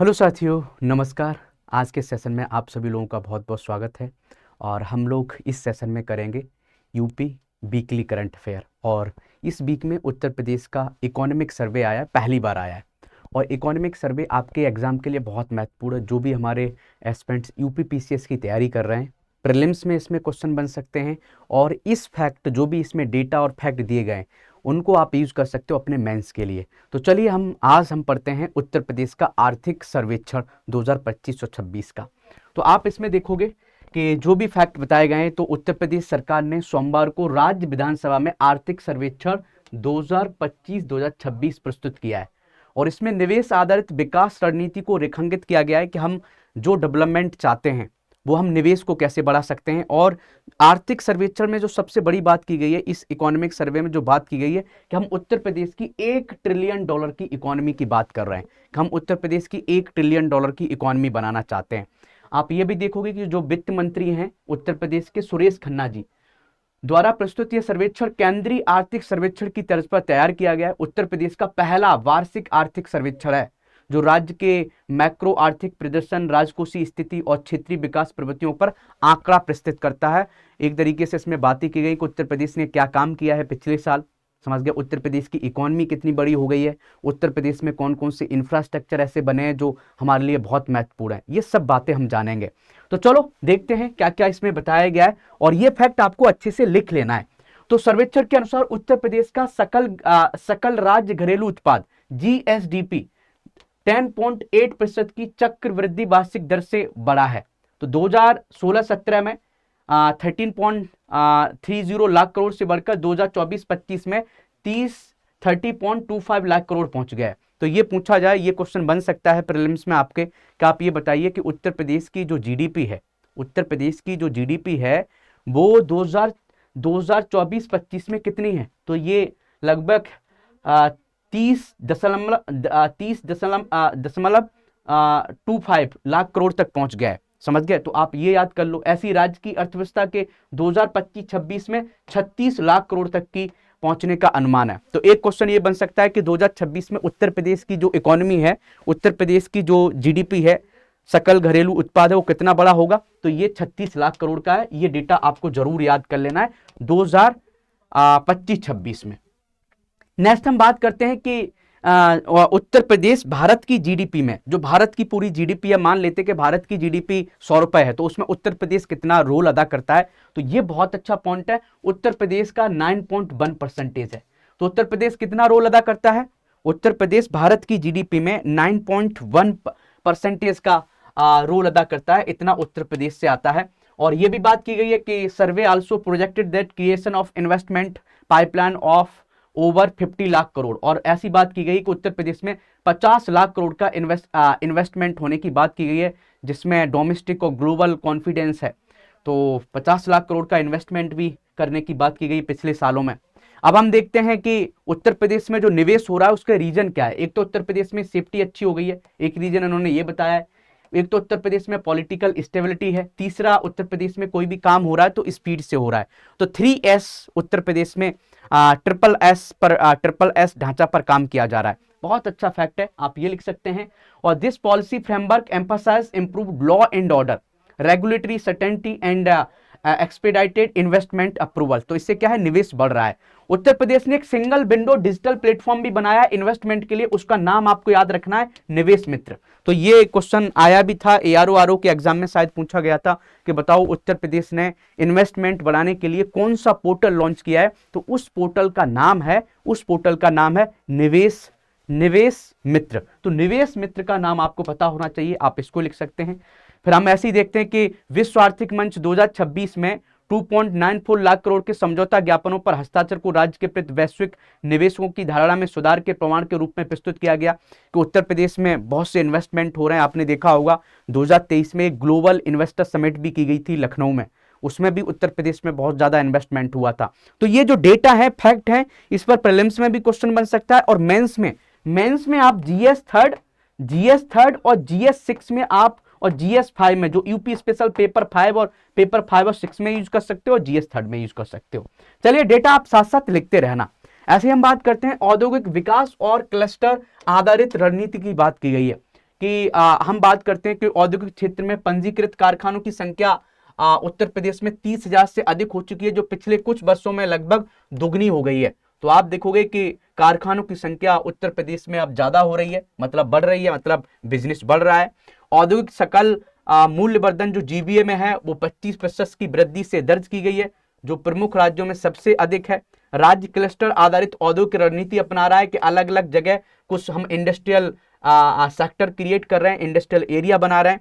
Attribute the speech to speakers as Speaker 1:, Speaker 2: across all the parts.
Speaker 1: Hello साथियों, नमस्कार। आज के सेशन में आप सभी लोगों का बहुत बहुत स्वागत है। और हम लोग इस सेशन में करेंगे यूपी वीकली करंट अफेयर। और इस वीक में उत्तर प्रदेश का इकोनॉमिक सर्वे आया है, पहली बार आया है। और इकोनॉमिक सर्वे आपके एग्ज़ाम के लिए बहुत महत्वपूर्ण है। जो भी हमारे एस्पिरेंट्स यूपी पीसीएस की तैयारी कर रहे हैं, प्रीलिम्स में इसमें क्वेश्चन बन सकते हैं। और इस फैक्ट, जो भी इसमें डेटा और फैक्ट दिए गए हैं, उनको आप यूज़ कर सकते हो अपने मेंस के लिए। तो चलिए आज हम पढ़ते हैं उत्तर प्रदेश का आर्थिक सर्वेक्षण 2025-26 का। तो आप इसमें देखोगे कि जो भी फैक्ट बताए गए हैं, तो उत्तर प्रदेश सरकार ने सोमवार को राज्य विधानसभा में आर्थिक सर्वेक्षण 2025-2026 प्रस्तुत किया है। और इसमें निवेश आधारित विकास रणनीति को रेखांकित किया गया है कि हम जो डेवलपमेंट चाहते हैं वो हम निवेश को कैसे बढ़ा सकते हैं। और आर्थिक सर्वेक्षण में जो सबसे बड़ी बात की गई है, इस इकोनॉमिक सर्वे में जो बात की गई है कि हम उत्तर प्रदेश की $1 ट्रिलियन की इकोनॉमी की बात कर रहे हैं, कि हम उत्तर प्रदेश की $1 ट्रिलियन की इकोनॉमी बनाना चाहते हैं। आप ये भी देखोगे कि जो वित्त मंत्री हैं उत्तर प्रदेश के, सुरेश खन्ना जी द्वारा प्रस्तुत यह सर्वेक्षण केंद्रीय आर्थिक सर्वेक्षण की तर्ज पर तैयार किया गया है। उत्तर प्रदेश का पहला वार्षिक आर्थिक सर्वेक्षण है जो राज्य के मैक्रो आर्थिक प्रदर्शन, राजकोषीय स्थिति और क्षेत्रीय विकास प्रवृत्तियों पर आंकड़ा प्रस्तुत करता है। एक तरीके से इसमें बातें की गई कि उत्तर प्रदेश ने क्या काम किया है पिछले साल, समझ गया। उत्तर प्रदेश की इकोनॉमी कितनी बड़ी हो गई है, उत्तर प्रदेश में कौन कौन से इंफ्रास्ट्रक्चर ऐसे बने हैं जो हमारे लिए बहुत महत्वपूर्ण है, ये सब बातें हम जानेंगे। तो चलो देखते हैं क्या क्या इसमें बताया गया है, और ये फैक्ट आपको अच्छे से लिख लेना है। तो सर्वेक्षण के अनुसार उत्तर प्रदेश का सकल राज्य घरेलू उत्पाद जीएसडीपी 10.8% की चक्रवृद्धि वार्षिक दर से बढ़ा है। तो 2016-17 में 13.30 लाख करोड़ से बढ़कर 2024-25 में 30.25 लाख करोड़ पहुंच गया है। तो ये पूछा जाए, ये क्वेश्चन बन सकता है प्रीलिम्स में आपके, कि आप ये बताइए कि उत्तर प्रदेश की जो जीडीपी है, उत्तर प्रदेश की जो जीडीपी है वो 2024-25 में कितनी है। तो ये लगभग 30.25 लाख करोड़ तक पहुंच गया है, समझ गए। तो आप ये याद कर लो, ऐसी राज्य की अर्थव्यवस्था के 2025-26 में 36 लाख करोड़ तक की पहुंचने का अनुमान है। तो एक क्वेश्चन ये बन सकता है कि 2026 में उत्तर प्रदेश की जो इकोनॉमी है, उत्तर प्रदेश की जो जीडीपी है, सकल घरेलू उत्पाद है, वो कितना बड़ा होगा। तो ये 36 लाख करोड़ का है। ये डेटा आपको जरूर याद कर लेना है 2025-26 में। नेक्स्ट हम बात करते हैं कि उत्तर प्रदेश भारत की जीडीपी में, जो भारत की पूरी जीडीपी है, मान लेते हैं कि भारत की जीडीपी 100 रुपए है, तो उसमें उत्तर प्रदेश कितना रोल अदा करता है। तो ये बहुत अच्छा पॉइंट है। उत्तर प्रदेश का 9.1% है। तो उत्तर प्रदेश कितना रोल अदा करता है, उत्तर प्रदेश भारत की जीडीपी में 9.1% का रोल अदा करता है, इतना उत्तर प्रदेश से आता है। और यह भी बात की गई है कि survey also projected that creation of investment pipeline of over 50 lakh crore. और ऐसी बात की गई कि उत्तर प्रदेश में 50 लाख करोड़ का इन्वेस्टमेंट होने की बात की गई है, जिसमें डोमेस्टिक और ग्लोबल कॉन्फिडेंस है। तो 50 लाख करोड़ का इन्वेस्टमेंट भी करने की बात की गई पिछले सालों में। अब हम देखते हैं कि उत्तर प्रदेश में जो निवेश हो रहा है उसका रीजन क्या है। एक तो उत्तर प्रदेश में सेफ्टी अच्छी हो गई है, एक रीजन उन्होंने ये बताया है। एक तो उत्तर प्रदेश में पॉलिटिकल स्टेबिलिटी है। तीसरा, उत्तर प्रदेश में कोई भी काम हो रहा है तो स्पीड से हो रहा है। तो 3S उत्तर प्रदेश में ट्रिपल एस ढांचा पर काम किया जा रहा है। बहुत अच्छा फैक्ट है, आप ये लिख सकते हैं। और this policy framework emphasize improved law and order, regulatory certainty and expedited investment approval. तो इससे क्या है, निवेश बढ़ रहा है। उत्तर प्रदेश ने एक सिंगल विंडो डिजिटल प्लेटफॉर्म भी बनाया इन्वेस्टमेंट के लिए, उसका नाम आपको याद रखना है, निवेश मित्र। तो ये क्वेश्चन आया भी था, ARO के एग्जाम में शायद पूछा गया था कि बताओ उत्तर प्रदेश ने इन्वेस्टमेंट बढ़ाने के लिए कौन सा पोर्टल लॉन्च किया है। तो उस पोर्टल का नाम है निवेश मित्र। तो निवेश मित्र का नाम आपको पता होना चाहिए, आप इसको लिख सकते हैं। फिर हम ऐसे ही देखते हैं कि विश्व आर्थिक मंच 2026 में 2.94 लाख करोड़ के समझौता ज्ञापनों पर हस्ताक्षर को राज्य के प्रति वैश्विक निवेशकों की धारणा में सुधार के प्रमाण के रूप में प्रस्तुत किया गया कि उत्तर प्रदेश में बहुत से इन्वेस्टमेंट हो रहे हैं। आपने देखा होगा 2023 में एक ग्लोबल इन्वेस्टर समिट भी की गई थी लखनऊ में, उसमें भी उत्तर प्रदेश में बहुत ज्यादा इन्वेस्टमेंट हुआ था। तो ये जो डेटा है, फैक्ट है, इस पर प्रीलिम्स में भी क्वेश्चन बन सकता है। और मेंस में आप GS3 और GS6 में आप, और GS5 में, जो यूपी स्पेशल पेपर 5 और 6 में यूज कर सकते हो, और GS3 में यूज कर सकते हो। चलिए डेटा आप साथ साथ लिखते रहना। ऐसे हम बात करते हैं औद्योगिक विकास और क्लस्टर आधारित रणनीति की बात की गई है कि हम बात करते हैं कि औद्योगिक क्षेत्र में पंजीकृत कारखानों की संख्या उत्तर प्रदेश में 30,000 से अधिक हो चुकी है, जो पिछले कुछ वर्षों में लगभग दुगनी हो गई है। तो आप देखोगे कि कारखानों की संख्या उत्तर प्रदेश में अब ज्यादा हो रही है, मतलब बढ़ रही है, मतलब बिजनेस बढ़ रहा है। औद्योगिक सकल मूल्यवर्धन जो जीबीए में है वो 25% की वृद्धि से दर्ज की गई है, जो प्रमुख राज्यों में सबसे अधिक है। राज्य क्लस्टर आधारित औद्योगिक रणनीति अपना रहा है कि अलग अलग जगह कुछ हम इंडस्ट्रियल सेक्टर क्रिएट कर रहे हैं, इंडस्ट्रियल एरिया बना रहे हैं।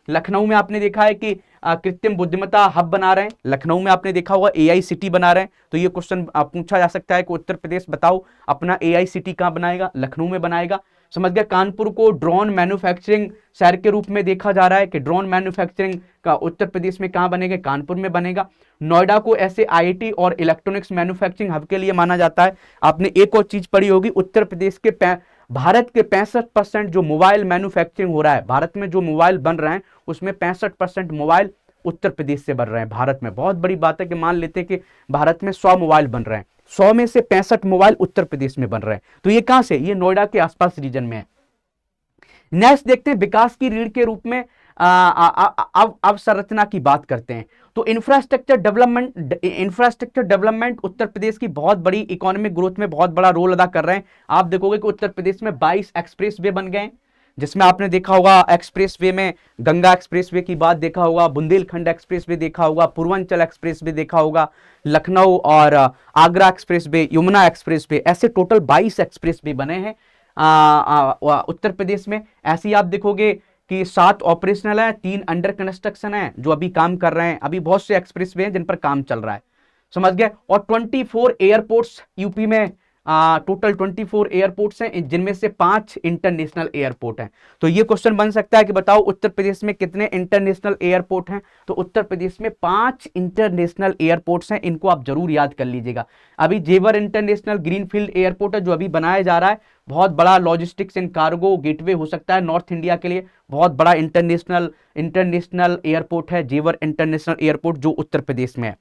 Speaker 1: लखनऊ में आपने देखा है कि कृत्रिम बुद्धिमत्ता हब बना रहे हैं, लखनऊ में आपने देखा होगा एआई सिटी बना रहे हैं। तो ये क्वेश्चन पूछा जा सकता है कि उत्तर प्रदेश बताओ अपना एआई सिटी कहां बनाएगा, लखनऊ में बनाएगा। समझ गया। कानपुर को ड्रोन मैन्युफैक्चरिंग शहर के रूप में देखा जा रहा है कि ड्रोन मैन्युफैक्चरिंग का उत्तर प्रदेश में कहां बनेगा, कानपुर में बनेगा। नोएडा को ऐसे आईआईटी और इलेक्ट्रॉनिक्स मैन्युफैक्चरिंग हब के लिए माना जाता है। आपने एक और चीज पढ़ी होगी, उत्तर प्रदेश के भारत के 65% जो मोबाइल मैन्युफैक्चरिंग हो रहा है, भारत में जो मोबाइल बन रहे हैं उसमें 65% मोबाइल उत्तर प्रदेश से बन रहे हैं। भारत में बहुत बड़ी बात है कि मान लेते हैं कि भारत में 100 मोबाइल बन रहे हैं, 100 में से 65 मोबाइल उत्तर प्रदेश में बन रहे हैं। तो ये कहां से, ये नोएडा के आसपास रीजन में है। नेक्स्ट देखते हैं विकास की रीढ़ के रूप में अवसंरचना की बात करते हैं। तो इंफ्रास्ट्रक्चर डेवलपमेंट उत्तर प्रदेश की बहुत बड़ी इकोनॉमिक ग्रोथ में बहुत बड़ा रोल अदा कर रहे हैं। आप देखोगे कि उत्तर प्रदेश में 22 एक्सप्रेस वे बन गए, जिसमें आपने देखा होगा एक्सप्रेस वे में गंगा एक्सप्रेस वे की बात देखा होगा, बुंदेलखंड एक्सप्रेस वे देखा होगा, पूर्वांचल एक्सप्रेस वे देखा होगा, लखनऊ और Agra express way, Yamuna express way, ऐसे टोटल 22 एक्सप्रेस वे बने हैं उत्तर प्रदेश में। ऐसे ही आप देखोगे कि 7 ऑपरेशनल है, 3 अंडर कंस्ट्रक्शन है जो अभी काम कर रहे हैं। अभी बहुत से एक्सप्रेस वे हैं जिन पर काम चल रहा है, समझ गए। और 24 एयरपोर्ट्स यूपी में, टोटल 24 एयरपोर्ट्स हैं, जिनमें से 5 इंटरनेशनल एयरपोर्ट हैं। तो ये क्वेश्चन बन सकता है कि बताओ उत्तर प्रदेश में कितने इंटरनेशनल एयरपोर्ट हैं। तो उत्तर प्रदेश में 5 इंटरनेशनल एयरपोर्ट्स हैं, इनको आप जरूर याद कर लीजिएगा। अभी जेवर इंटरनेशनल ग्रीनफील्ड एयरपोर्ट है जो अभी बनाया जा रहा है, बहुत बड़ा लॉजिस्टिक्स एंड कार्गो गेटवे हो सकता है नॉर्थ इंडिया के लिए, बहुत बड़ा इंटरनेशनल एयरपोर्ट है जेवर इंटरनेशनल एयरपोर्ट जो उत्तर प्रदेश में है,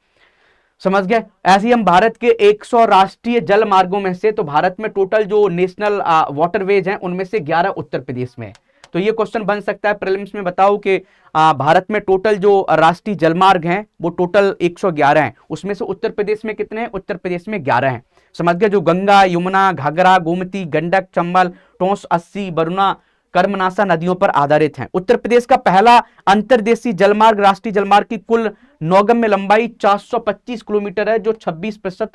Speaker 1: समझ गए। ऐसे ही हम भारत के 100 राष्ट्रीय जल मार्गों में से, तो भारत में टोटल जो नेशनल वाटरवेज हैं उनमें से 11 उत्तर प्रदेश में है। तो ये क्वेश्चन बन सकता है प्रीलिम्स में, बताओ कि भारत में टोटल जो राष्ट्रीय जलमार्ग हैं वो टोटल 111 हैं, उसमें से उत्तर प्रदेश में कितने हैं, उत्तर प्रदेश में 11 हैं, समझ गए। जो गंगा, यमुना, घाघरा, गोमती, गंडक, चंबल, टोंस, अस्सी, वरुणा, कर्मनासा नदियों पर आधारित हैं। उत्तर प्रदेश का पहला अंतर्देशीय जलमार्ग, राष्ट्रीय जलमार्ग की कुल नौगम्य लंबाई 425 किलोमीटर है, जो 26%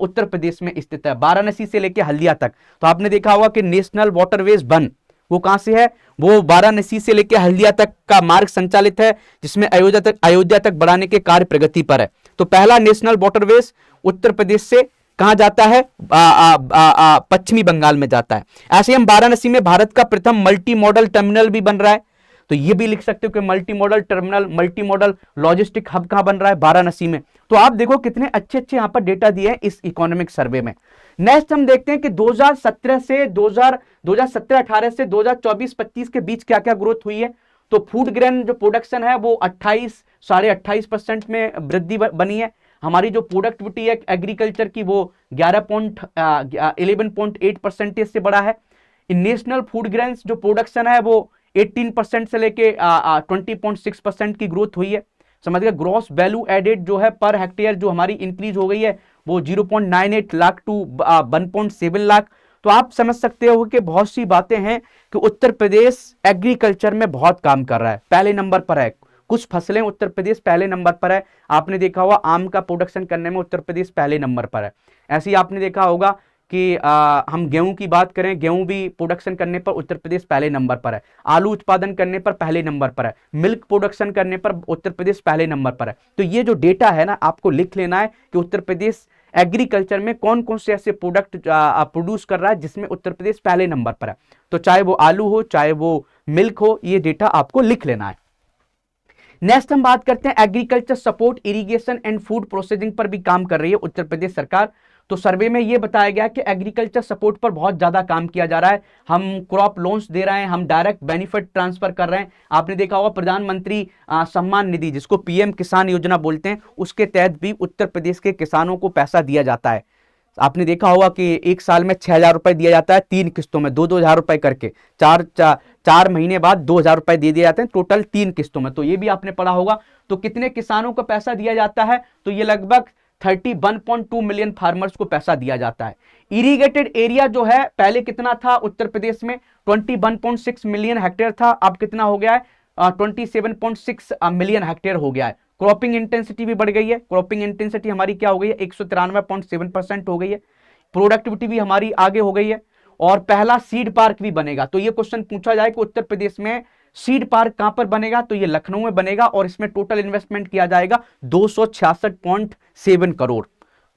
Speaker 1: उत्तर प्रदेश में स्थित है, वाराणसी से लेकर हल्दिया तक। तो आपने देखा होगा कि नेशनल वाटरवेज वन वो कहां से है, वो वाराणसी से लेकर हल्दिया तक का मार्ग संचालित है, जिसमें अयोध्या तक बढ़ाने के कार्य प्रगति पर है। तो पहला नेशनल वाटरवेज उत्तर प्रदेश से कहां जाता है, पश्चिमी बंगाल में जाता है। ऐसे हम वाराणसी में भारत का प्रथम मल्टी मॉडल टर्मिनल भी बन रहा है, तो ये भी लिख सकते हो कि multi modal terminal, multi modal logistic hub कहां बन रहा है, वाराणसी में। तो आप देखो कितने अच्छे अच्छे यहां पर डेटा दिए हैं इस इकोनॉमिक सर्वे में। नेक्स्ट हम देखते हैं कि 2017 से 2017-18 से 2024-25 के बीच क्या क्या ग्रोथ हुई है। तो फूड ग्रेन जो प्रोडक्शन है वो 28.5% में वृद्धि बनी है। हमारी जो प्रोडक्टिविटी है एग्रीकल्चर की वो 11.8% से बढ़ा है। नेशनल फूड ग्रेन्स जो प्रोडक्शन है वो 18% से लेके 20.6% की ग्रोथ हुई है, समझ गए। ग्रॉस वैल्यू एडेड जो है पर हेक्टेयर जो हमारी इंक्रीज हो गई है वो 0.98 लाख टू 1.7 लाख। तो आप समझ सकते हो कि बहुत सी बातें हैं कि उत्तर प्रदेश एग्रीकल्चर में बहुत काम कर रहा है, पहले नंबर पर है। कुछ फसलें उत्तर प्रदेश पहले नंबर पर है, आपने देखा होगा आम का प्रोडक्शन करने में उत्तर प्रदेश पहले नंबर पर है। ऐसे ही आपने देखा होगा कि हम गेहूं की बात करें, गेहूं भी प्रोडक्शन करने पर उत्तर प्रदेश पहले नंबर पर है, आलू उत्पादन करने पर पहले नंबर पर है, मिल्क प्रोडक्शन करने पर उत्तर प्रदेश पहले नंबर पर है। तो ये जो डेटा है ना आपको लिख लेना है कि उत्तर प्रदेश एग्रीकल्चर में कौन कौन से ऐसे प्रोडक्ट प्रोड्यूस कर रहा है जिसमें उत्तर प्रदेश पहले नंबर पर है। तो चाहे वो आलू हो चाहे वो मिल्क हो, ये डेटा आपको लिख लेना है। नेक्स्ट हम बात करते हैं agriculture support, irrigation and food processing पर भी काम कर रही है उत्तर प्रदेश सरकार। तो सर्वे में यह बताया गया कि एग्रीकल्चर सपोर्ट पर बहुत ज्यादा काम किया जा रहा है। हम क्रॉप लोन्स दे रहे हैं, हम डायरेक्ट बेनिफिट ट्रांसफर कर रहे हैं। आपने देखा होगा प्रधानमंत्री सम्मान निधि जिसको पीएम किसान योजना बोलते हैं, उसके तहत भी उत्तर प्रदेश के किसानों को पैसा दिया जाता है, आपने देखा होगा कि एक साल में 6,000 रुपए दिया जाता है 3 किस्तों में, 2-2 हज़ार रुपए करके, 4 महीने बाद 2,000 रुपए दे दिए जाते हैं टोटल 3 किस्तों में। तो ये भी आपने पढ़ा होगा। तो कितने किसानों को पैसा दिया जाता है? तो ये लगभग 31.2 मिलियन फार्मर्स को पैसा दिया जाता है। इरिगेटेड एरिया जो है पहले कितना था उत्तर प्रदेश में? 21.6 मिलियन हेक्टेयर था, अब कितना हो गया है? 27.6 मिलियन हेक्टेयर हो गया है। क्रॉपिंग इंटेंसिटी भी बढ़ गई है। क्रॉपिंग इंटेंसिटी हमारी क्या हो गई है? 193.7% हो गई है। प्रोडक्टिविटी भी हमारी आगे हो गई है। और पहला सीड पार्क भी बनेगा। तो ये क्वेश्चन पूछा जाए कि उत्तर प्रदेश में सीड पार्क कहां पर बनेगा? तो ये लखनऊ में बनेगा और इसमें टोटल इन्वेस्टमेंट किया जाएगा 266.7 करोड़।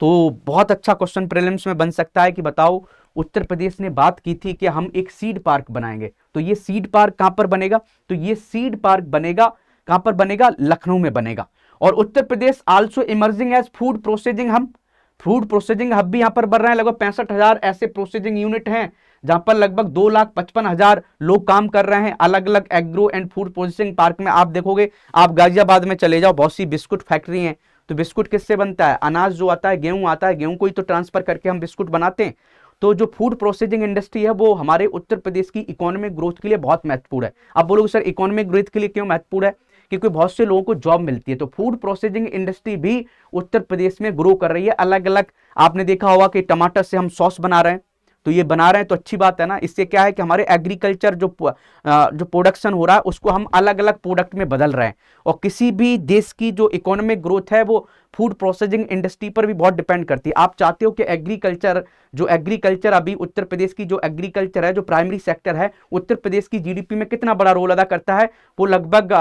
Speaker 1: तो बहुत अच्छा क्वेश्चन प्रीलिम्स में बन सकता है कि बताओ उत्तर प्रदेश ने बात की थी कि हम एक सीड पार्क बनाएंगे, तो ये सीड पार्क कहां पर बनेगा? तो ये सीड पार्क बनेगा कहां पर बनेगा? लखनऊ में बनेगा। और Uttar Pradesh also emerging as food processing hub. Food processing hub भी यहां पर बन रहे हैं। लगभग 65,000 ऐसे प्रोसेसिंग यूनिट हैं जहां पर लगभग 2,55,000 लोग काम कर रहे हैं अलग अलग agro and food processing park में। आप देखोगे, आप गाजियाबाद में चले जाओ, बहुत सी बिस्कुट फैक्ट्री हैं। तो बिस्कुट किससे बनता है? अनाज जो आता है, गेहूं आता है, गेहूं को ही तो ट्रांसफर करके हम बिस्कुट बनाते हैं। तो जो फूड प्रोसेसिंग इंडस्ट्री है वो हमारे उत्तर प्रदेश की इकोनॉमिक ग्रोथ के लिए बहुत महत्वपूर्ण है। अब बोलोगे सर इकोनॉमिक ग्रोथ के लिए क्यों महत्वपूर्ण है? क्योंकि बहुत से लोगों को जॉब मिलती है। तो फूड प्रोसेसिंग इंडस्ट्री भी उत्तर प्रदेश में ग्रो कर रही है अलग अलग। आपने देखा होगा कि टमाटर से हम सॉस बना रहे हैं, तो ये बना रहे हैं तो अच्छी बात है ना। इससे क्या है कि हमारे एग्रीकल्चर जो प्रोडक्शन हो रहा है उसको हम अलग अलग प्रोडक्ट में बदल रहे हैं। और किसी भी देश की जो इकोनॉमिक ग्रोथ है वो फूड प्रोसेसिंग इंडस्ट्री पर भी बहुत डिपेंड करती है। आप चाहते हो कि एग्रीकल्चर अभी उत्तर प्रदेश की जो एग्रीकल्चर है, जो प्राइमरी सेक्टर है, उत्तर प्रदेश की जीडीपी में कितना बड़ा रोल अदा करता है? वो लगभग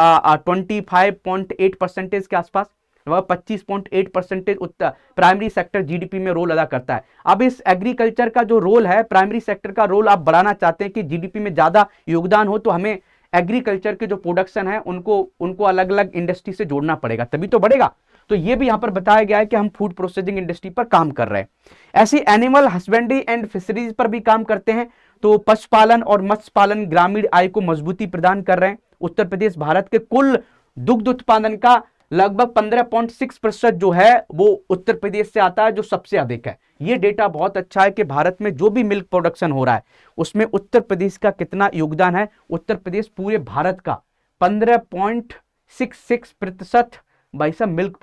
Speaker 1: 25.8% के आसपास, लगभग 25.8% प्राइमरी सेक्टर जीडीपी में रोल अदा करता है। अब इस एग्रीकल्चर का जो रोल है, प्राइमरी सेक्टर का रोल आप बढ़ाना चाहते हैं कि जीडीपी में ज्यादा योगदान हो, तो हमें एग्रीकल्चर के जो प्रोडक्शन है उनको अलग अलग इंडस्ट्री से जोड़ना पड़ेगा, तभी तो बढ़ेगा। तो ये भी यहां पर बताया गया है कि हम फूड प्रोसेसिंग इंडस्ट्री पर काम कर रहे हैं। ऐसे एनिमल हस्बेंड्री एंड फिशरीज पर भी काम करते हैं। तो पशुपालन और मत्स्य पालन ग्रामीण आय को मजबूती प्रदान कर रहे हैं। उत्तर प्रदेश भारत के कुल दुग्ध उत्पादन का लगभग 15.6% जो है वो उत्तर प्रदेश से आता है, जो सबसे अधिक है। ये डेटा बहुत अच्छा है कि भारत में जो भी मिल्क प्रोडक्शन हो रहा है उसमें उत्तर प्रदेश का कितना योगदान है। उत्तर प्रदेश पूरे भारत का 15.66% भाई साहब मिल्क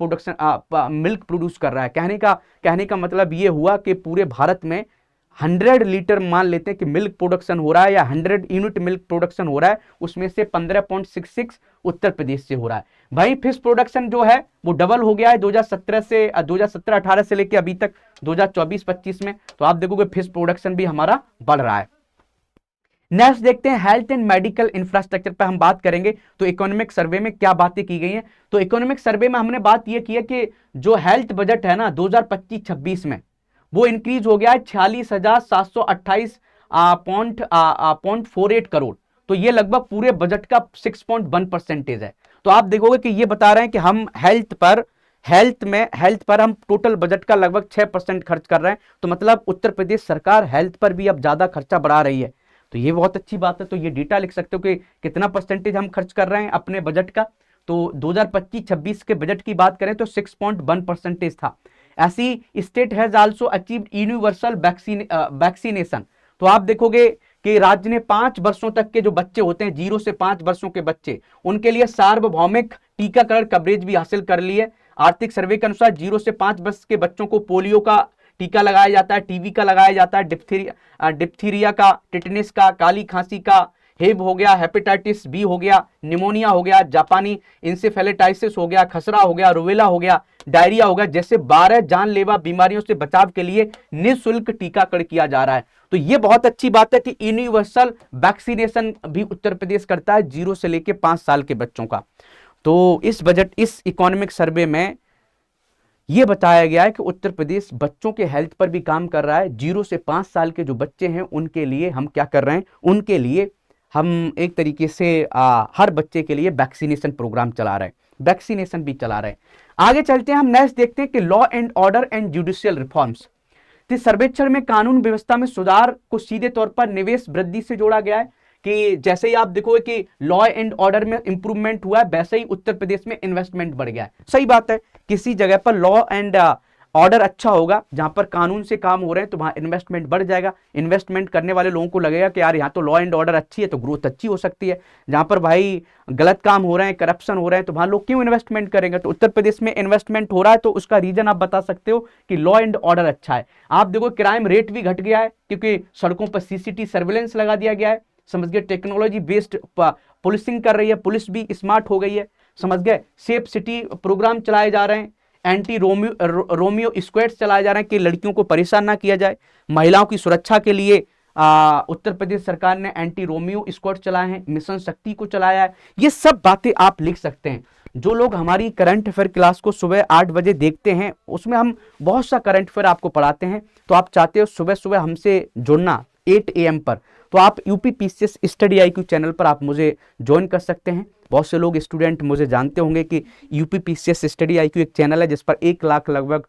Speaker 1: प्रोड्यूस कर रहा है। कहने का मतलब ये हुआ कि पूरे भारत में 100 लीटर मान लेते हैं कि मिल्क प्रोडक्शन हो रहा है या 100 यूनिट मिल्क प्रोडक्शन हो रहा है, उसमें से 15.66 उत्तर प्रदेश से हो रहा है। भाई फिश प्रोडक्शन जो है वो डबल हो गया है 2017-18 से लेके अभी तक 2024-25 में। तो आप देखोगे फिश प्रोडक्शन भी हमारा बढ़ रहा है। नेक्स्ट देखते हैं हेल्थ एंड मेडिकल इंफ्रास्ट्रक्चर पर हम बात करेंगे। तो इकोनॉमिक सर्वे में क्या बातें की गई हैं? तो इकोनॉमिक सर्वे में हमने बात यह की है कि जो हेल्थ बजट है ना 2025-26 में वो इंक्रीज हो गया है 46,728.48 करोड़। तो ये लगभग पूरे बजट का 6.1% है। तो आप देखोगे कि ये बता रहे हैं कि हम हेल्थ पर हम टोटल बजट का लगभग 6% खर्च कर रहे हैं। तो मतलब उत्तर प्रदेश सरकार हेल्थ पर भी अब ज्यादा खर्चा बढ़ा रही है। तो ये बहुत अच्छी बात है। तो ये डेटा लिख सकते हो कि कितना परसेंटेज हम खर्च कर रहे हैं अपने बजट का। तो 2025-26 के बजट की बात करें तो 6.1% था। ऐसी state has also achieved universal vaccination. तो आप देखोगे कि राज्य ने 5 वर्षों तक के जो बच्चे होते हैं, 0 से 5 वर्षों के बच्चे, उनके लिए सार्वभौमिक टीकाकरण कवरेज भी हासिल कर ली है। आर्थिक सर्वे के अनुसार 0 से 5 वर्ष के बच्चों को पोलियो का टीका लगाया जाता है, टीबी का लगाया जाता है, डिप्थीरिया का, टिटनेस का, काली खांसी का, हेब हो गया, हेपेटाइटिस बी हो गया, निमोनिया हो गया, जापानी इंसेफेलाइटिस हो गया, खसरा हो गया, रुबेला हो गया, डायरिया हो गया, जैसे 12 जानलेवा बीमारियों से बचाव के लिए निःशुल्क टीकाकरण किया जा रहा है। तो ये बहुत अच्छी बात है कि यूनिवर्सल वैक्सीनेशन भी उत्तर प्रदेश करता है 0 से लेकर 5 साल के बच्चों का। तो इस इकोनॉमिक सर्वे में यह बताया गया है कि उत्तर प्रदेश बच्चों के हेल्थ पर भी काम कर रहा है। 0 से 5 साल के जो बच्चे हैं उनके लिए हम क्या कर रहे हैं? उनके लिए हम एक तरीके से हर बच्चे के लिए वैक्सीनेशन प्रोग्राम चला रहे हैं, वैक्सीनेशन भी चला रहे हैं। आगे चलते हैं, हम नेक्स्ट देखते हैं कि law and order and judicial reforms. इस सर्वेक्षण में कानून व्यवस्था में सुधार को सीधे तौर पर निवेश वृद्धि से जोड़ा गया है। कि जैसे ही आप देखोगे कि लॉ एंड ऑर्डर में इंप्रूवमेंट हुआ है, वैसे ही उत्तर प्रदेश में इन्वेस्टमेंट बढ़ गया है। सही बात है, किसी जगह पर लॉ एंड ऑर्डर अच्छा होगा, जहां पर कानून से काम हो रहे हैं तो वहां इन्वेस्टमेंट बढ़ जाएगा। इन्वेस्टमेंट करने वाले लोगों को लगेगा कि यार यहाँ तो लॉ एंड ऑर्डर अच्छी है तो ग्रोथ अच्छी हो सकती है। जहां पर भाई गलत काम हो रहे हैं, करप्शन हो रहे हैं, तो वहां लोग क्यों इन्वेस्टमेंट करेंगे। तो उत्तर प्रदेश में इन्वेस्टमेंट हो रहा है तो उसका रीजन आप बता सकते हो कि लॉ एंड ऑर्डर अच्छा है। आप देखो क्राइम रेट भी घट गया है क्योंकि सड़कों पर सीसीटीवी सर्विलेंस लगा दिया गया है, समझ गए। टेक्नोलॉजी बेस्ड पुलिसिंग कर रही है, पुलिस भी स्मार्ट हो गई है, समझ गए। सेफ सिटी प्रोग्राम चलाए जा रहे हैं, एंटी रोमियो स्क्वाड्स चलाए जा रहे हैं कि लड़कियों को परेशान ना किया जाए। महिलाओं की सुरक्षा के लिए उत्तर प्रदेश सरकार ने एंटी रोमियो स्क्वाड चलाए हैं, मिशन शक्ति को चलाया है। ये सब बातें आप लिख सकते हैं। जो लोग हमारी करंट अफेयर क्लास को सुबह 8 बजे देखते हैं, उसमें हम बहुत सा करंट अफेयर आपको पढ़ाते हैं। तो आप चाहते हो सुबह सुबह हमसे जुड़ना 8 AM पर, तो आप UP PCS study IQ channel पर आप मुझे ज्वाइन कर सकते हैं। बहुत से लोग स्टूडेंट मुझे जानते होंगे कि यूपी पीसीएस स्टडी IQ एक चैनल है जिस पर 1 लाख लगभग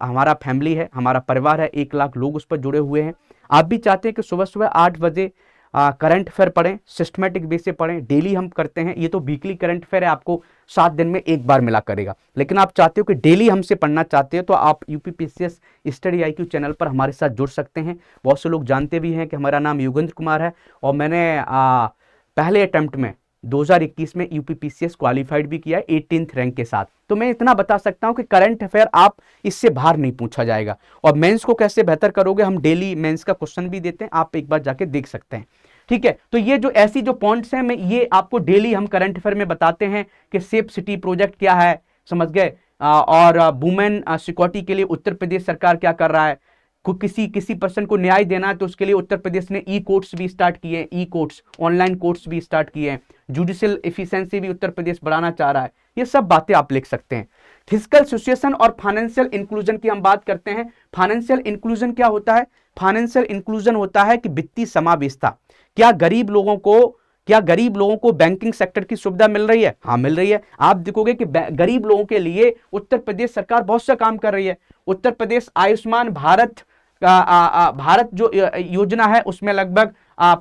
Speaker 1: हमारा फैमिली है, हमारा परिवार है, 1 लाख लोग उस पर जुड़े हुए हैं। आप भी चाहते हैं कि सुबह सुबह 8 बजे करंट अफेयर पढ़ें, सिस्टमेटिक बेस से पढ़ें। डेली हम करते हैं, ये तो वीकली करंट अफेयर है, आपको 7 दिन में एक बार मिला करेगा। लेकिन आप चाहते हो कि डेली हमसे पढ़ना चाहते हो तो आप UP PCS study IQ channel पर हमारे साथ जुड़ सकते हैं। बहुत से लोग जानते भी हैं कि हमारा नाम योगेंद्र कुमार है और मैंने पहले अटेम्प्ट में 2021 में यूपी पीसीएस क्वालिफाइड भी किया है 18th रैंक के साथ। तो मैं इतना बता सकता हूं कि करंट अफेयर आप इससे बाहर नहीं पूछा जाएगा। और मेंस को कैसे बेहतर करोगे, हम डेली मेंस का क्वेश्चन भी देते हैं, आप एक बार जाके देख सकते हैं। ठीक है, तो ये जो ऐसी जो पॉइंट्स हैं, मैं ये आपको डेली हम करंट अफेयर में बताते हैं कि सेफ सिटी प्रोजेक्ट क्या है, समझ गए। और वुमेन सिक्योरिटी के लिए उत्तर प्रदेश सरकार क्या कर रहा है। किसी पर्सन को न्याय देना है तो उसके लिए उत्तर प्रदेश ने ई कोर्ट्स भी स्टार्ट किए हैं, ई कोर्ट्स ऑनलाइन कोर्ट्स भी स्टार्ट किए हैं। जुडिशियल एफिशिएंसी भी उत्तर प्रदेश बढ़ाना चाह रहा है। ये सब बातें आप लिख सकते हैं। फिजिकल सिचुएशन और फाइनेंशियल इंक्लूजन की हम बात करते हैं। फाइनेंशियल इंक्लूजन क्या होता है। फाइनेंशियल इंक्लूजन होता है कि वित्तीय समावेशिता। क्या गरीब लोगों को बैंकिंग सेक्टर की सुविधा मिल रही है। हाँ, मिल रही है। आप देखोगे कि गरीब लोगों के लिए उत्तर प्रदेश सरकार बहुत सा काम कर रही है। उत्तर प्रदेश आयुष्मान भारत भारत जो योजना है उसमें लगभग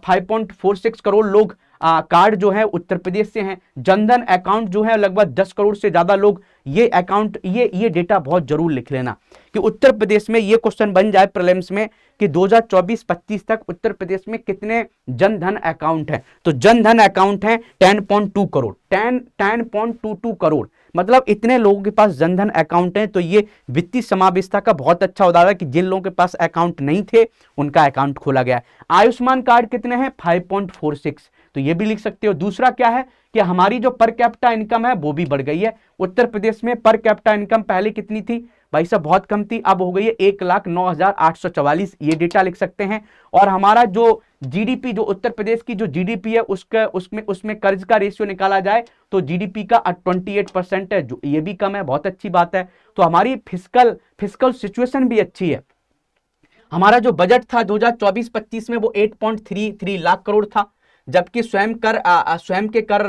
Speaker 1: 5.46 करोड़ लोग कार्ड जो है उत्तर प्रदेश से हैं। जनधन अकाउंट जो है लगभग 10 करोड़ से ज्यादा लोग ये अकाउंट, ये डेटा बहुत जरूर लिख लेना कि उत्तर प्रदेश में ये क्वेश्चन बन जाए प्रीलिम्स में कि 2024-25 तक उत्तर प्रदेश में कितने जनधन अकाउंट हैं। तो जनधन अकाउंट है 10.2 करोड़, 10.22 करोड़, मतलब इतने लोगों के पास जनधन अकाउंट है। तो ये वित्तीय समावेशिता का बहुत अच्छा उदाहरण है कि जिन लोगों के पास अकाउंट नहीं थे उनका अकाउंट खोला गया। आयुष्मान कार्ड कितने हैं 5.46, तो ये भी लिख सकते हो। दूसरा क्या है कि हमारी जो पर कैपिटा इनकम है वो भी बढ़ गई है। उत्तर प्रदेश में पर कैपिटा इनकम पहले कितनी थी भाई साहब, बहुत कम थी, अब हो गई है 1,09,844, ये डेटा लिख सकते हैं। और हमारा जो जीडीपी, जो उत्तर प्रदेश की जो जीडीपी है उसमें कर्ज का रेशियो निकाला जाए तो जीडीपी का 28% है, जो ये भी कम है, बहुत अच्छी बात है। तो हमारी फिस्कल सिचुएशन भी अच्छी है। हमारा जो बजट था 2024-25 में वो 8.33 लाख करोड़ था, जबकि स्वयं के कर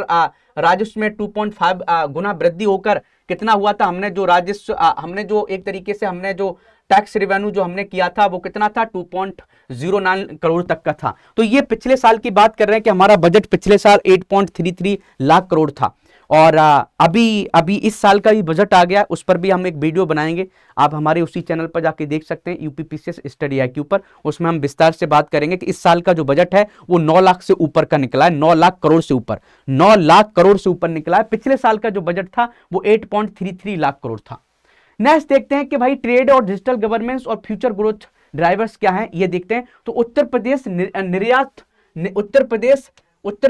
Speaker 1: राजस्व में 2.5 गुना वृद्धि होकर कितना हुआ था। हमने जो राजस्व हमने जो एक तरीके से हमने जो टैक्स रेवेन्यू जो हमने किया था वो कितना था 2.09 करोड़ तक का था। तो ये पिछले साल की बात कर रहे हैं कि हमारा बजट पिछले साल 8.33 लाख करोड़ था। और अभी इस साल का भी बजट आ गया, उस पर भी हम एक वीडियो बनाएंगे, आप हमारे उसी चैनल पर जाके देख सकते हैं यूपी पीसीएस स्टडी IQ पर। उसमें हम विस्तार से बात करेंगे कि इस साल का जो बजट है वो 9 लाख से ऊपर का निकला है, 9 लाख करोड़ से ऊपर, 9 लाख करोड़ से ऊपर निकला है। पिछले साल का जो बजट था वो 8.33 लाख करोड़ था। नेक्स्ट देखते हैं कि भाई ट्रेड और डिजिटल गवर्नेंस और फ्यूचर ग्रोथ ड्राइवर्स क्या हैं, ये देखते हैं। तो उत्तर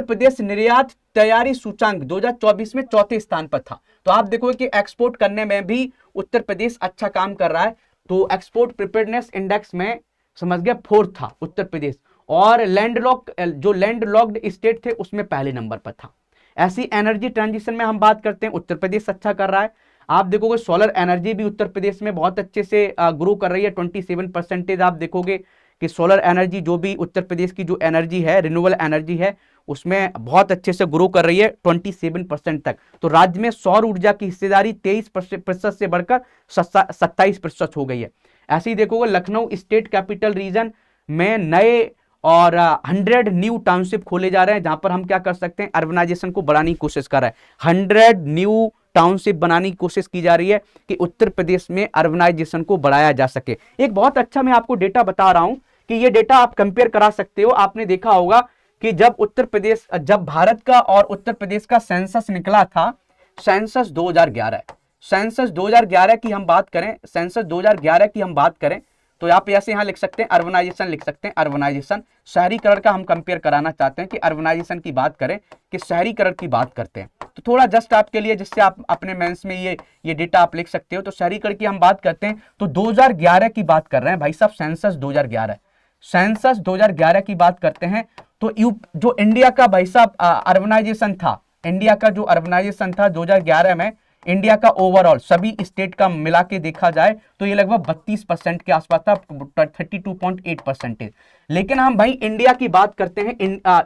Speaker 1: प्रदेश निर्यात तैयारी सूचांक 2024 में चौथे स्थान पर था। तो आप देखोगे कि एक्सपोर्ट करने में भी उत्तर प्रदेश अच्छा काम कर रहा है। तो एक्सपोर्ट प्रिपेयर्डनेस इंडेक्स में समझ गया 4th था उत्तर प्रदेश, और लैंडलॉक्ड स्टेट थे उसमें पहले नंबर पर था। ऐसी एनर्जी ट्रांजिशन में हम बात करते हैं, उत्तर प्रदेश अच्छा कर रहा है। आप देखोगे सोलर एनर्जी भी उत्तर प्रदेश में बहुत अच्छे से ग्रो कर रही है, 27%। आप देखोगे कि सोलर एनर्जी जो भी उत्तर प्रदेश की जो एनर्जी है, रिन्यूएबल एनर्जी है, उसमें बहुत अच्छे से ग्रो कर रही है 27% तक। तो राज्य में सौर ऊर्जा की हिस्सेदारी 23% से बढ़कर 27% हो गई है। ऐसे ही देखोगे लखनऊ स्टेट कैपिटल रीजन में नए और 100 न्यू टाउनशिप खोले जा रहे हैं, जहां पर हम क्या कर सकते हैं, अर्बनाइजेशन को बढ़ाने की कोशिश कर रहे हैं। 100 न्यू टाउनशिप बनाने की कोशिश की जा रही है कि उत्तर प्रदेश में अर्बनाइजेशन को बढ़ाया जा सके। एक बहुत अच्छा मैं आपको डेटा बता रहा हूं कि ये डेटा आप कंपेयर करा सकते हो। आपने देखा होगा कि जब भारत का और उत्तर प्रदेश का सेंसस निकला था, सेंसस 2011, सेंसस 2011 की हम बात करें, सेंसस 2011 की हम बात करें तो आप ऐसे यहां लिख सकते हैं अर्बनाइजेशन, लिख सकते हैं अर्बनाइजेशन। शहरीकरण का हम कंपेयर कराना चाहते हैं कि अर्बनाइजेशन की बात करें कि शहरीकरण की बात करते हैं, तो थोड़ा जस्ट आपके लिए, जिससे आप अपने मेंस में ये डेटा आप लिख सकते हो। तो शहरीकरण की हम बात करते हैं तो 2011 की बात कर रहे हैं भाई साहब, सेंसस 2011, सेंसस 2011 की बात करते हैं। तो जो इंडिया का भाई साहब अर्बनाइजेशन था, इंडिया का जो अर्बनाइजेशन था 2011 में, इंडिया का ओवरऑल सभी स्टेट का मिला के देखा जाए तो ये लगभग 32% के आसपास था, 32.8%। लेकिन हम भाई इंडिया की बात करते हैं,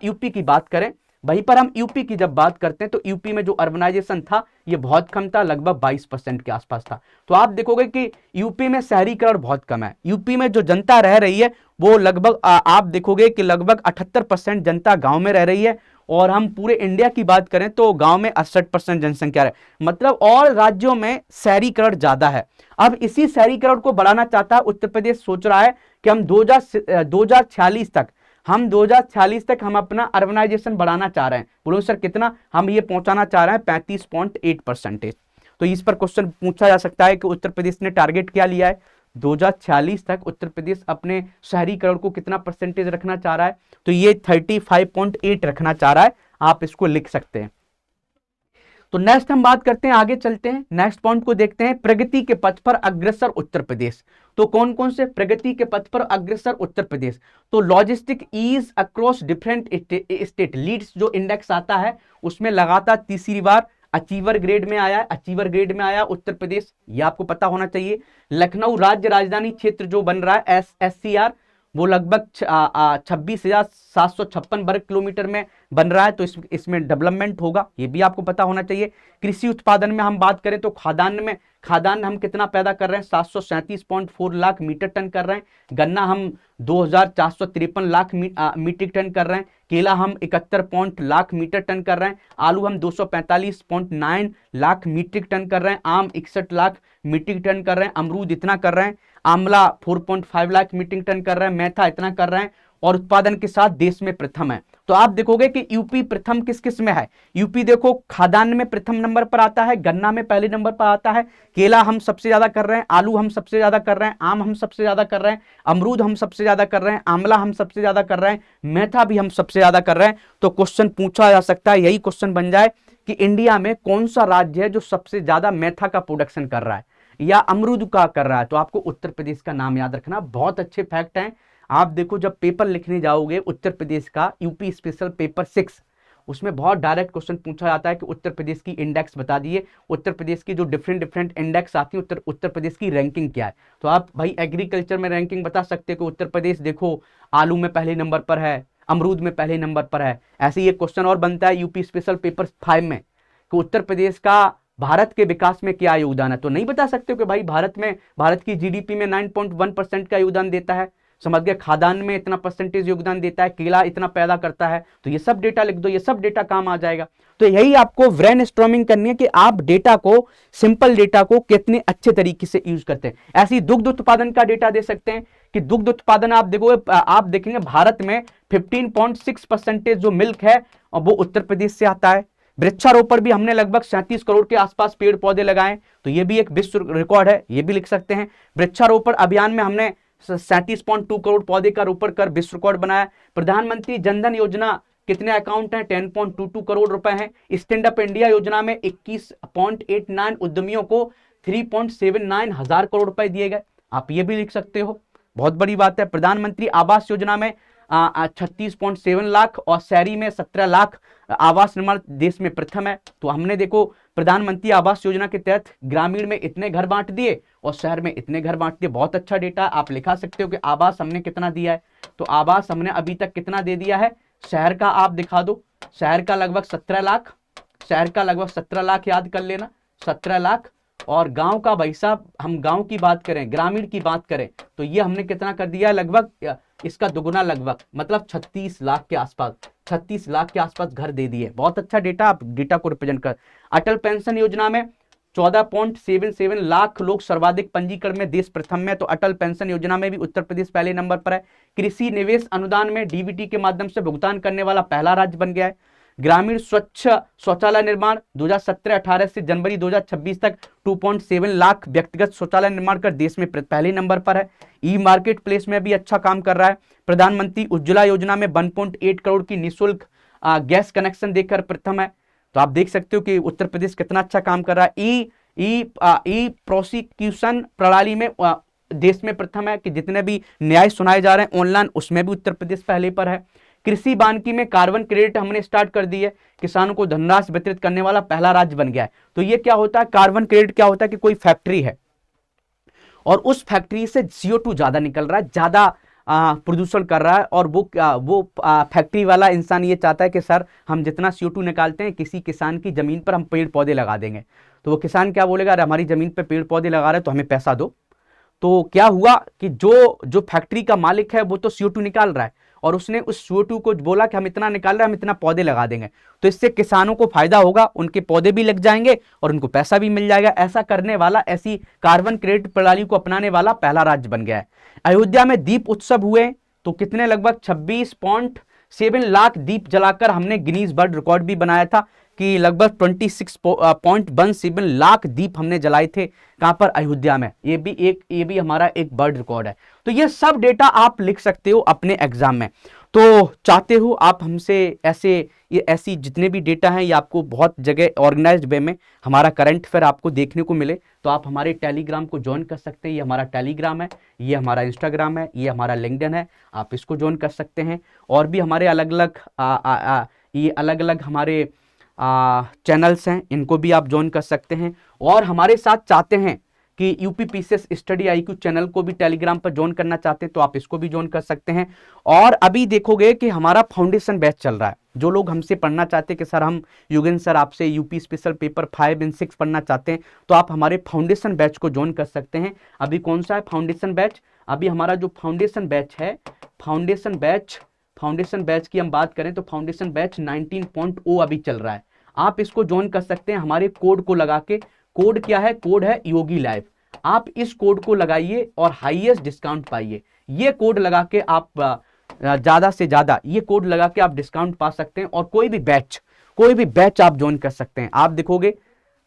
Speaker 1: यूपी की बात करें, वहीं पर हम यूपी की जब बात करते हैं तो यूपी में जो अर्बनाइजेशन था ये बहुत कम था, लगभग 22% के आसपास था। तो आप देखोगे कि यूपी में शहरीकरण बहुत कम है। यूपी में जो जनता रह रही है वो लगभग आप देखोगे कि लगभग 78% जनता गांव में रह रही है, और हम पूरे इंडिया की बात करें तो गांव में 68% जनसंख्या है, मतलब और राज्यों में शहरीकरण ज्यादा है। अब इसी शहरीकरण को बढ़ाना चाहता है उत्तर प्रदेश, सोच रहा है कि हम 2046 तक हम अपना अर्बनाइजेशन बढ़ाना चाह रहे हैं। बोलो सर कितना? हम ये पहुंचाना चाह रहे हैं 35.8%। तो इस पर क्वेश्चन पूछा जा सकता है कि उत्तर प्रदेश ने टारगेट क्या लिया है, 2046 तक उत्तर प्रदेश अपने शहरीकरण को कितना परसेंटेज रखना चाह रहा है, तो ये 35.8 रखना चाह रहा है, आप इसको लिख सकते हैं। तो नेक्स्ट हम बात करते हैं, आगे चलते हैं, नेक्स्ट पॉइंट को देखते हैं, प्रगति के पथ पर अग्रसर उत्तर प्रदेश। तो कौन कौन से प्रगति के पथ पर अग्रसर उत्तर प्रदेश? तो logistic ease across different state leads, जो इंडेक्स आता है उसमें लगातार तीसरी बार अचीवर ग्रेड में आया है, अचीवर ग्रेड में आया उत्तर प्रदेश, ये आपको पता होना चाहिए। लखनऊ राज्य राजधानी क्षेत्र जो बन रहा है SCR, वो लगभग 26,756 वर्ग किलोमीटर में बन रहा है, तो इसमें डेवलपमेंट होगा, ये भी आपको पता होना चाहिए। कृषि उत्पादन में हम बात करें तो खाद्यान्न हम कितना पैदा कर रहे हैं, 737.4 लाख मीट्रिक टन कर रहे हैं। गन्ना हम 2,453 लाख मीट्रिक टन कर रहे हैं। केला हम 71 लाख मीट्रिक टन कर रहे हैं। आलू हम 245.9 लाख मीट्रिक टन कर रहे हैं। आम 61 लाख मीट्रिक टन कर रहे हैं। अमरूद इतना कर रहे हैं। आंवला 4.5 लाख मीट्रिक टन कर रहे हैं। मेथा इतना कर रहे हैं, और उत्पादन के साथ देश में प्रथम है। तो आप देखोगे कि यूपी प्रथम किस किस में है। यूपी देखो खाद्यान्न में प्रथम नंबर पर आता है, गन्ना में पहले नंबर पर आता है, केला हम सबसे ज्यादा कर रहे हैं, आलू हम सबसे ज्यादा कर रहे हैं, आम हम सबसे ज्यादा कर रहे हैं, अमरूद हम सबसे ज्यादा कर रहे हैं, आंवला हम सबसे ज्यादा कर रहे हैं, मेथा भी हम सबसे ज्यादा कर रहे हैं। तो क्वेश्चन पूछा जा सकता है, यही क्वेश्चन बन जाए कि इंडिया में कौन सा राज्य है जो सबसे ज्यादा मेथा का प्रोडक्शन कर रहा है या अमरूद का कर रहा है, तो आपको उत्तर प्रदेश का नाम याद रखना। बहुत अच्छे फैक्ट हैं। आप देखो जब पेपर लिखने जाओगे उत्तर प्रदेश का, यूपी स्पेशल पेपर 6, उसमें बहुत डायरेक्ट क्वेश्चन पूछा जाता है कि उत्तर प्रदेश की इंडेक्स बता दिए, उत्तर प्रदेश की जो डिफरेंट इंडेक्स आती है, उत्तर प्रदेश की रैंकिंग क्या है। तो आप भाई एग्रीकल्चर में रैंकिंग बता सकते हो कि उत्तर प्रदेश देखो आलू में पहले नंबर पर है, अमरूद में पहले नंबर पर है। ऐसे ही एक क्वेश्चन और बनता है यूपी स्पेशल पेपर 5 में कि उत्तर प्रदेश का भारत के विकास में क्या योगदान है। तो नहीं बता सकते हो कि भाई भारत की जीडीपी में 9.1% का योगदान देता है, समझ गए, खाद्यान्न में इतना परसेंटेज योगदान देता है, केला इतना पैदा करता है, तो ये सब डेटा लिख दो, ये सब डेटा काम आ जाएगा। तो यही आपको ब्रेनस्टॉर्मिंग करनी है कि आप डेटा को, सिंपल डेटा को कितने अच्छे तरीके से यूज करते हैं। ऐसे ही दुग्ध उत्पादन का डेटा दे सकते हैं कि दुग्ध उत्पादन आप देखेंगे भारत में 15.6% जो मिल्क है वो उत्तर प्रदेश से आता है। वृक्षारोपण भी हमने लगभग 37 करोड़ के आसपास पेड़ पौधे लगाए, तो ये भी एक विश्व रिकॉर्ड है, ये भी लिख सकते हैं। वृक्षारोपण अभियान में हमने 37.2 करोड़ पौधे का रोपण कर विश्व रिकॉर्ड बनाया। प्रधानमंत्री जनधन योजना कितने अकाउंट हैं, 10.22 करोड़ रुपए हैं। स्टैंड अप इंडिया योजना में 21.89 उद्यमियों को 3.79 हजार करोड़ रुपए दिए गए, आप ये भी लिख सकते हो, बहुत बड़ी बात है। प्रधानमंत्री आवास योजना में 36.7 लाख और शहरी में 17 लाख आवास निर्माण देश में प्रथम है। तो हमने देखो प्रधानमंत्री आवास योजना के तहत ग्रामीण में इतने घर बांट दिए और शहर में इतने घर बांट दिए, बहुत अच्छा डेटा। आप लिखा सकते हो कि आवास हमने कितना दिया है, तो आवास हमने अभी तक कितना दे दिया है। शहर का आप दिखा दो, शहर का लगभग 17 लाख, शहर का लगभग 17 लाख याद कर लेना, 17 लाख। और गांव का भाई साहब, हम गांव की बात करें, ग्रामीण की बात करें, तो ये हमने कितना कर दिया, लगभग इसका दुगुना, लगभग मतलब 36 लाख के आसपास, 36 लाख के आसपास घर दे दिए, बहुत अच्छा डेटा। आप डेटा को रिप्रेजेंट कर। अटल पेंशन योजना में 14.77 लाख लोग सर्वाधिक पंजीकरण में देश प्रथम में। तो अटल पेंशन योजना में भी उत्तर प्रदेश पहले नंबर पर है। कृषि निवेश अनुदान में डीबीटी के माध्यम से भुगतान करने वाला पहला राज्य बन गया है। ग्रामीण स्वच्छ शौचालय निर्माण 2017-18 से जनवरी 2026 तक 2.7 लाख व्यक्तिगत शौचालय निर्माण कर देश में पहले नंबर पर है। ई मार्केट प्लेस में भी अच्छा काम कर रहा है। प्रधानमंत्री उज्ज्वला योजना में 1.8 करोड़ की निःशुल्क गैस कनेक्शन देकर प्रथम है। तो आप देख सकते हो कि उत्तर प्रदेश कितना अच्छा काम कर रहा है। ई प्रोसिक्यूशन प्रणाली में देश में प्रथम है कि जितने भी न्याय सुनाए जा रहे हैं ऑनलाइन, उसमें भी उत्तर प्रदेश पहले पर है। कृषि वानिकी में कार्बन क्रेडिट हमने स्टार्ट कर दी है, किसानों को धनराशि वितरित करने वाला पहला राज्य बन गया है। तो ये क्या होता है, कार्बन क्रेडिट क्या होता है कि कोई फैक्ट्री है और उस फैक्ट्री से CO2 ज्यादा निकल रहा है, ज्यादा प्रदूषण कर रहा है, और वो फैक्ट्री वाला इंसान ये चाहता है कि सर हम जितना CO2 निकालते हैं किसी किसान की जमीन पर हम पेड़ पौधे लगा देंगे। तो वो किसान क्या बोलेगा, अरे हमारी जमीन पर पेड़ पौधे लगा रहे हैं तो हमें पैसा दो। तो क्या हुआ कि जो फैक्ट्री का मालिक है वो तो CO2 निकाल रहा है और उसने उस CO2 को बोला कि हम इतना निकाल रहे हैं, हम इतना पौधे लगा देंगे। तो इससे किसानों को फायदा होगा, उनके पौधे भी लग जाएंगे और उनको पैसा भी मिल जाएगा। ऐसा करने वाला, ऐसी कार्बन क्रेडिट प्रणाली को अपनाने वाला पहला राज्य बन गया है। अयोध्या में दीप उत्सव हुए तो कितने, लगभग 26.7 लाख दीप जलाकर हमने गिनीज वर्ल्ड रिकॉर्ड भी बनाया था कि लगभग 26.17 लाख दीप हमने जलाए थे। कहां पर, अयोध्या में। ये भी हमारा एक वर्ल्ड रिकॉर्ड है। तो ये सब डेटा आप लिख सकते हो अपने एग्जाम में। तो चाहते हो आप हमसे ऐसी जितने भी डेटा हैं ये आपको बहुत जगह ऑर्गेनाइज्ड वे में हमारा करंट अफेयर आपको देखने को मिले, तो आप हमारे टेलीग्राम को ज्वाइन कर सकते हैं। ये हमारा टेलीग्राम है, ये हमारा इंस्टाग्राम है, ये हमारा लिंक्डइन है, आप इसको ज्वाइन कर सकते हैं। और भी हमारे अलग अलग हमारे चैनल्स हैं, इनको भी आप ज्वाइन कर सकते हैं। और हमारे साथ चाहते हैं कि यूपीपीसीएस स्टडी IQ चैनल को भी टेलीग्राम पर ज्वाइन करना चाहते हैं तो आप इसको भी ज्वाइन कर सकते हैं। और अभी देखोगे कि हमारा फाउंडेशन बैच चल रहा है। जो लोग हमसे पढ़ना चाहते हैं कि सर हम योगेंद्र सर आपसे यूपी स्पेशल पेपर 5 और 6 पढ़ना चाहते हैं, तो आप हमारे फाउंडेशन बैच को ज्वाइन कर सकते हैं। अभी कौन सा है फाउंडेशन बैच, अभी हमारा जो फाउंडेशन बैच है, फाउंडेशन बैच की हम बात करें तो फाउंडेशन बैच 19.0 अभी चल रहा है। आप इसको ज्वाइन कर सकते हैं हमारे कोड को लगा के। कोड क्या है, कोड है योगी लाइव। आप इस कोड को लगाइए और हाईएस्ट डिस्काउंट पाइए। ये कोड लगा के आप ज्यादा से ज्यादा ये कोड लगा के आप डिस्काउंट पा सकते हैं और कोई भी बैच आप ज्वाइन कर सकते हैं। आप देखोगे,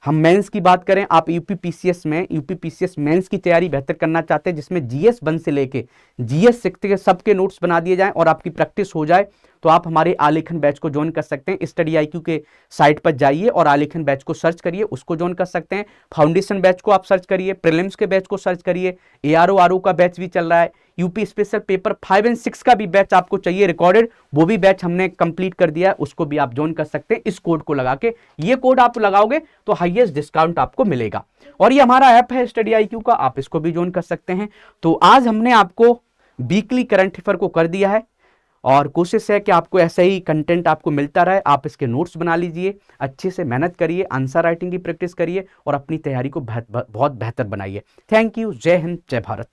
Speaker 1: हम मेंस की बात करें, आप यूपीपीसीएस मेंस की तैयारी बेहतर करना चाहते हैं जिसमें GS 1 से लेके GS 6 के सबके नोट्स बना दिए जाएं और आपकी प्रैक्टिस हो जाए, तो आप हमारे आलेखन बैच को ज्वाइन कर सकते हैं। स्टडी IQ के साइट पर जाइए और आलेखन बैच को सर्च करिए, उसको ज्वाइन कर सकते हैं। फाउंडेशन बैच को आप सर्च करिए, प्रीलिम्स के बैच को सर्च करिए, ARO का बैच भी चल रहा है, यूपी स्पेशल पेपर 5 और 6 का भी बैच आपको चाहिए रिकॉर्डेड, वो भी बैच हमने कंप्लीट कर दिया है, उसको भी आप ज्वाइन कर सकते हैं इस कोड को लगा के। ये कोड आप लगाओगे तो हाईएस्ट डिस्काउंट आपको मिलेगा। और ये हमारा ऐप है स्टडी IQ का, आप इसको भी ज्वाइन कर सकते हैं। तो आज हमने आपको वीकली करंट अफेयर को कर दिया है और कोशिश है कि आपको ऐसा ही कंटेंट आपको मिलता रहे। आप इसके नोट्स बना लीजिए, अच्छे से मेहनत करिए, आंसर राइटिंग की प्रैक्टिस करिए और अपनी तैयारी को बहुत बेहतर बनाइए। Thank you. जय हिंद, जय भारत।